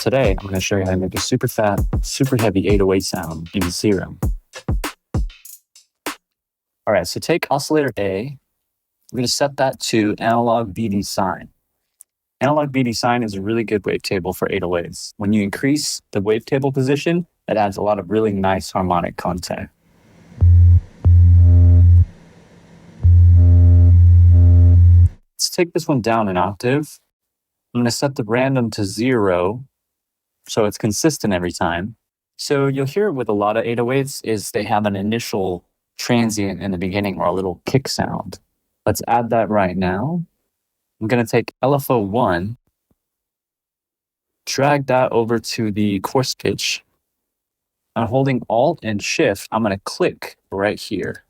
today I'm going to show you how to make a super fat, super heavy 808 sound in Serum. All right, so take oscillator A. We're going to set that to analog BD sine. Analog BD sine is a really good wavetable for 808s. When you increase the wavetable position, it adds a lot of really nice harmonic content. Let's take this one down an octave. I'm going to set the random to 0, so it's consistent every time. So you'll hear with a lot of 808s is they have an initial transient in the beginning or a little kick sound. Let's add that right now. I'm going to take LFO1, drag that over to the coarse pitch. I'm holding Alt and Shift. I'm going to click right here.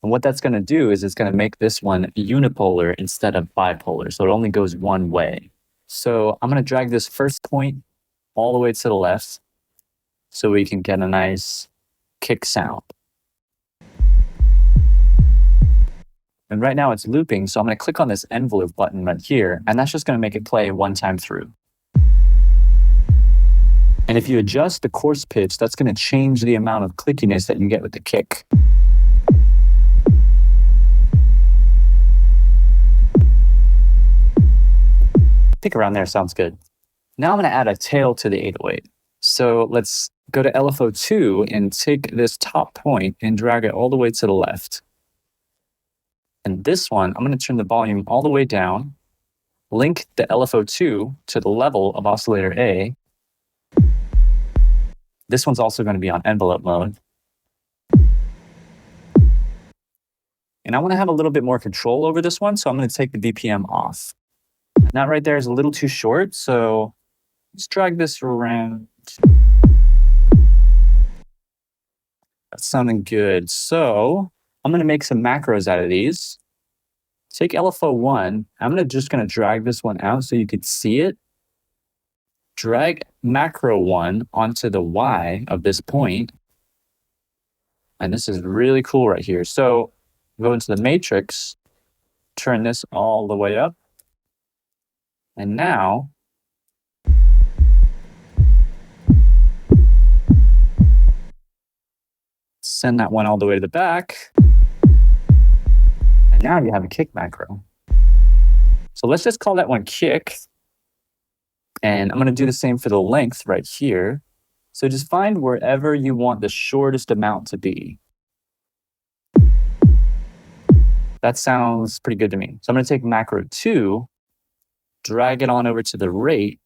And what that's going to do is it's going to make this one unipolar instead of bipolar. So it only goes one way. So I'm going to drag this first point all the way to the left so we can get a nice kick sound. And right now it's looping, so I'm going to click on this envelope button right here, and that's just going to make it play one time through. And if you adjust the coarse pitch, that's going to change the amount of clickiness that you get with the kick. I think around there sounds good. Now I'm going to add a tail to the 808. So let's go to LFO2 and take this top point and drag it all the way to the left. And this one, I'm going to turn the volume all the way down, link the LFO2 to the level of oscillator A. This one's also going to be on envelope mode. And I want to have a little bit more control over this one, so I'm going to take the BPM off. And that right there is a little too short, so let's drag this around. That's sounding good. So I'm going to make some macros out of these. Take LFO1. I'm just going to drag this one out so you can see it. Drag macro 1 onto the Y of this point. And this is really cool right here. So go into the matrix, turn this all the way up. And now send that one all the way to the back. And now you have a kick macro. So let's just call that one kick. And I'm going to do the same for the length right here. So just find wherever you want the shortest amount to be. That sounds pretty good to me. So I'm going to take macro 2, drag it on over to the rate.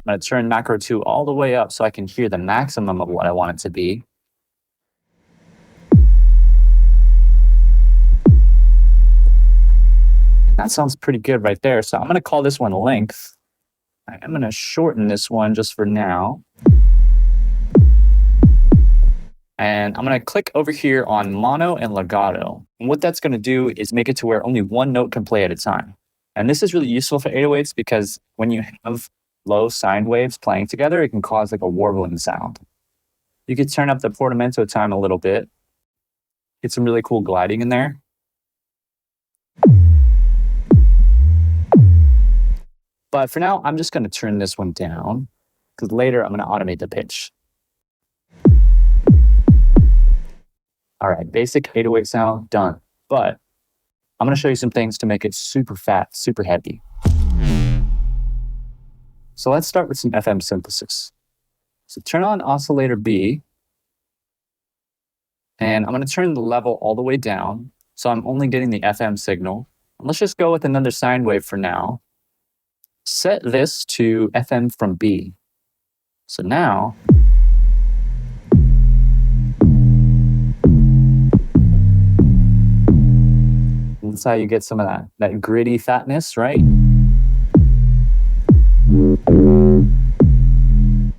I'm going to turn macro 2 all the way up so I can hear the maximum of what I want it to be. That sounds pretty good right there. So I'm going to call this one length. I'm going to shorten this one just for now. And I'm going to click over here on mono and legato. And what that's going to do is make it to where only one note can play at a time. And this is really useful for 808s because when you have low sine waves playing together, it can cause like a warbling sound. You could turn up the portamento time a little bit. Get some really cool gliding in there. But for now, I'm just going to turn this one down because later I'm going to automate the pitch. All right, basic 808 sound done. But I'm going to show you some things to make it super fat, super heavy. So let's start with some FM synthesis. So turn on oscillator B. And I'm going to turn the level all the way down. So I'm only getting the FM signal. And let's just go with another sine wave for now. Set this to FM from B. So now, that's how you get some of that gritty fatness, right? It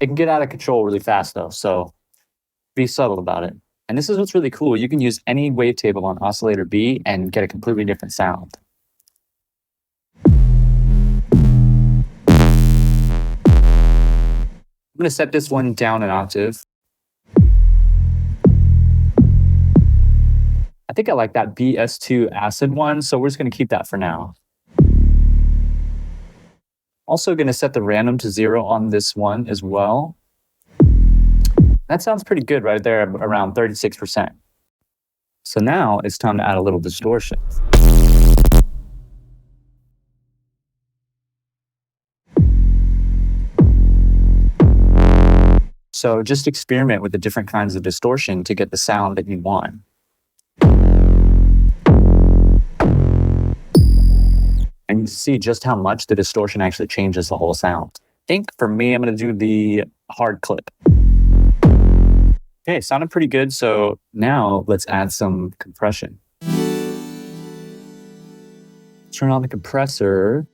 can get out of control really fast though, so be subtle about it. And this is what's really cool. You can use any wavetable on oscillator B and get a completely different sound. I'm going to set this one down an octave. I think I like that. like that BS2 acid one, so we're just going to keep that for now. Also going to set the random to 0 on this one as well. That sounds pretty good right there, around 36%. So now it's time to add a little distortion. So just experiment with the different kinds of distortion to get the sound that you want. And you see just how much the distortion actually changes the whole sound. I think for me, I'm going to do the hard clip. Okay, sounded pretty good. So now let's add some compression. Turn on the compressor.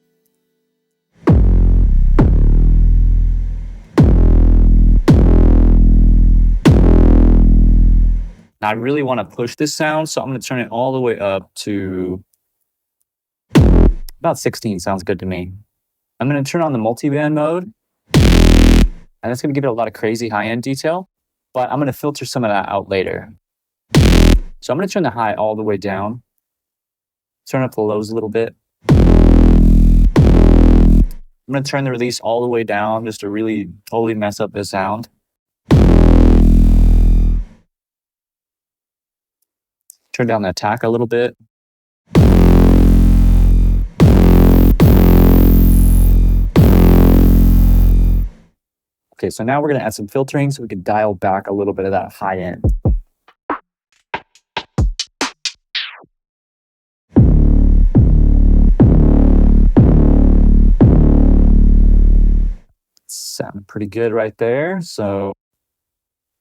Now I really want to push this sound, so I'm going to turn it all the way up to about 16. Sounds good to me. I'm going to turn on the multiband mode, and that's going to give it a lot of crazy high-end detail, but I'm going to filter some of that out later. So I'm going to turn the high all the way down, turn up the lows a little bit. I'm going to turn the release all the way down just to really totally mess up the sound. Turn down the attack a little bit. Okay, so now we're going to add some filtering so we can dial back a little bit of that high end. Sounded pretty good right there. So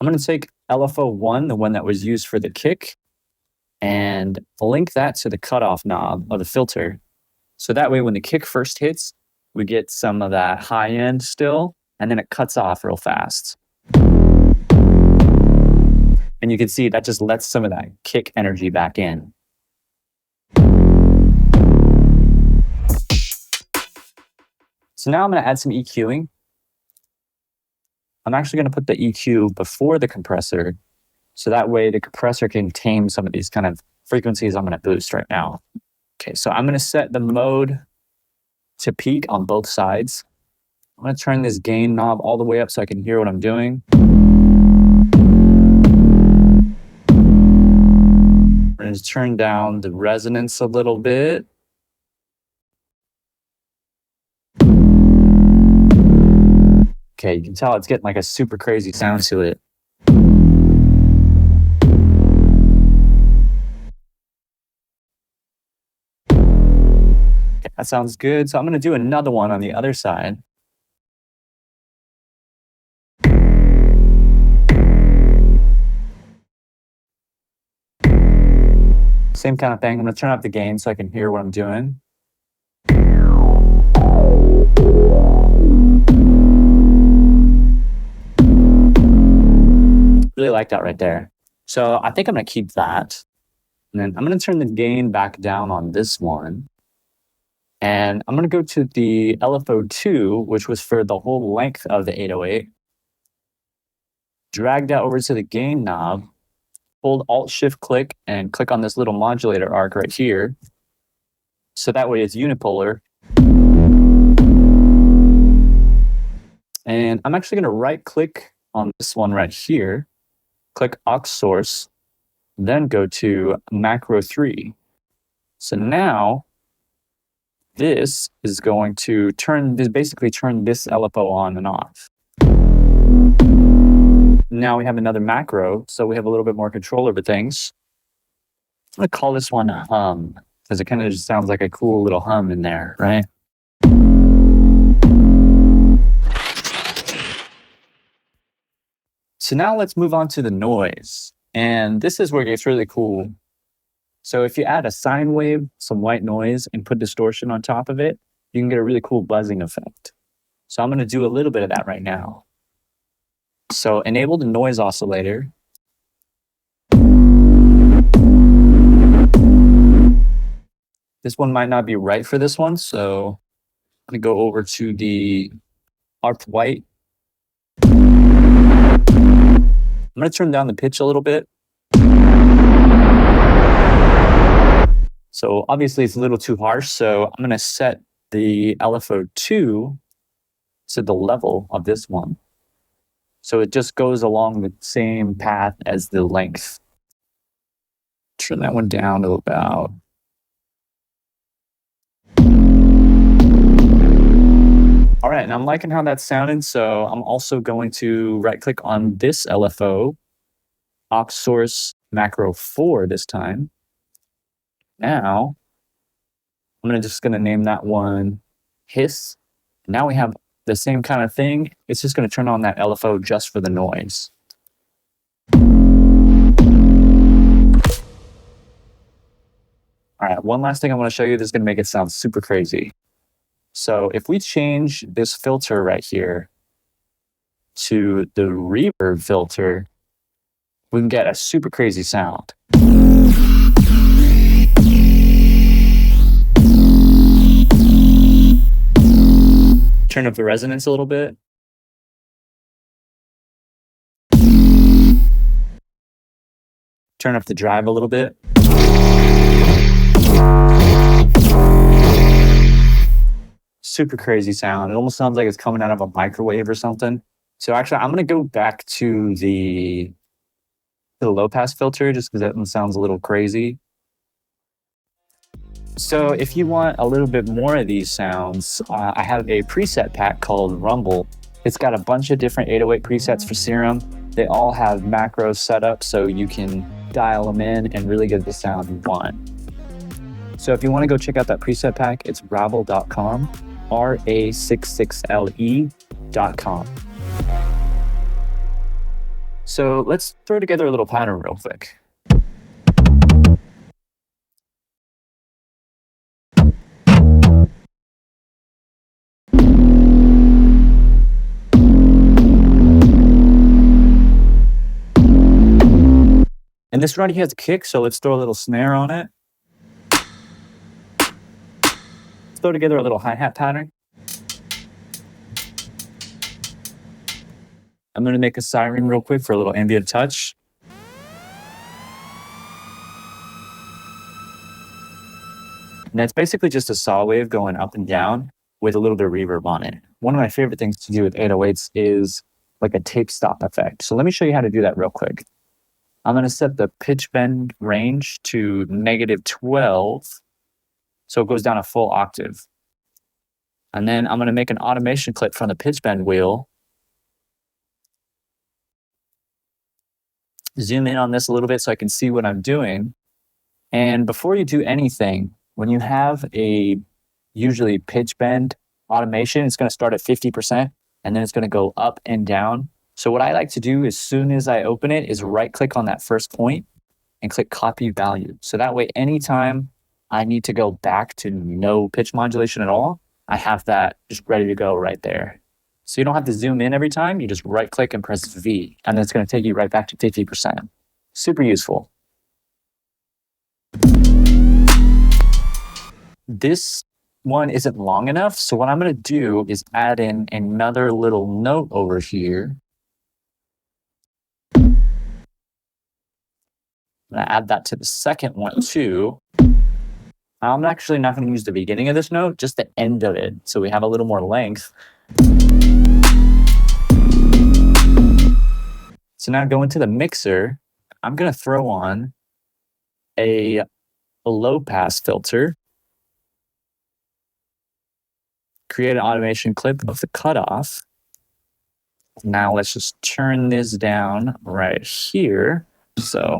I'm going to take LFO1, the one that was used for the kick, and link that to the cutoff knob of the filter. So that way when the kick first hits, we get some of that high end still, and then it cuts off real fast. And you can see that just lets some of that kick energy back in. So now I'm going to add some EQing. I'm actually going to put the EQ before the compressor, so that way the compressor can tame some of these kind of frequencies I'm going to boost right now. Okay, so I'm going to set the mode to peak on both sides. I'm going to turn this gain knob all the way up so I can hear what I'm doing. I'm going to turn down the resonance a little bit. Okay, you can tell it's getting like a super crazy sound to it. Okay, that sounds good. So I'm going to do another one on the other side. Same kind of thing. I'm going to turn up the gain so I can hear what I'm doing. Really like that right there. So I think I'm going to keep that. And then I'm going to turn the gain back down on this one. And I'm going to go to the LFO2, which was for the whole length of the 808. Drag that over to the gain knob. Hold Alt-Shift-Click and click on this little modulator arc right here. So that way it's unipolar. And I'm actually going to right-click on this one right here. Click Aux Source, then go to Macro 3. So now this is going to basically turn this LFO on and off. Now we have another macro, so we have a little bit more control over things. I'm going to call this one hum, because it kind of just sounds like a cool little hum in there, right? So now let's move on to the noise. And this is where it gets really cool. So if you add a sine wave, some white noise, and put distortion on top of it, you can get a really cool buzzing effect. So I'm going to do a little bit of that right now. So enable the noise oscillator. This one might not be right for this one, so I'm going to go over to the ARP white. I'm going to turn down the pitch a little bit. So obviously it's a little too harsh, so I'm going to set the LFO2 to the level of this one. So it just goes along the same path as the length. Turn that one down to about. All right, and I'm liking how that's sounding, so I'm also going to right-click on this LFO, aux source macro 4 this time. Now, I'm just gonna name that one hiss. Now we have the same kind of thing. It's just gonna turn on that LFO just for the noise. All right, one last thing I wanna show you. This is gonna make it sound super crazy. So if we change this filter right here to the reverb filter, we can get a super crazy sound. Turn up the resonance a little bit. Turn up the drive a little bit. Super crazy sound. It almost sounds like it's coming out of a microwave or something. So actually, I'm going to go back to the low pass filter just because that one sounds a little crazy. So if you want a little bit more of these sounds, I have a preset pack called Rumble. It's got a bunch of different 808 presets for Serum. They all have macros set up so you can dial them in and really get the sound you want. So if you want to go check out that preset pack, it's rabble.com, RA66LE.com. So let's throw together a little pattern real quick. And this already has a kick, so let's throw a little snare on it. Let's throw together a little hi-hat pattern. I'm going to make a siren real quick for a little ambient touch. And that's basically just a saw wave going up and down with a little bit of reverb on it. One of my favorite things to do with 808s is like a tape stop effect. So let me show you how to do that real quick. I'm going to set the pitch bend range to -12, so it goes down a full octave. And then I'm going to make an automation clip from the pitch bend wheel. Zoom in on this a little bit so I can see what I'm doing. And before you do anything, when you have a usually pitch bend automation, it's going to start at 50% and then it's going to go up and down. So what I like to do as soon as I open it is right click on that first point and click copy value. So that way, anytime I need to go back to no pitch modulation at all, I have that just ready to go right there. So you don't have to zoom in every time. You just right click and press V, and then it's going to take you right back to 50%. Super useful. This one isn't long enough. So what I'm going to do is add in another little note over here. I'm going to add that to the second one too. I'm actually not going to use the beginning of this note, just the end of it. So we have a little more length. So now go into the mixer. I'm going to throw on a low pass filter. Create an automation clip of the cutoff. Now let's just turn this down right here. So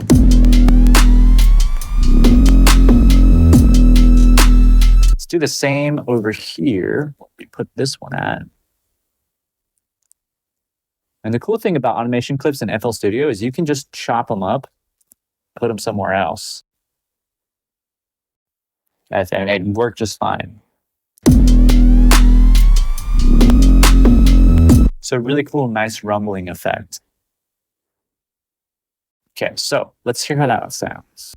let's do the same over here. We put this one at. And the cool thing about automation clips in FL Studio is you can just chop them up, put them somewhere else. And it worked just fine. So really cool, nice rumbling effect. Okay, so let's hear how that sounds.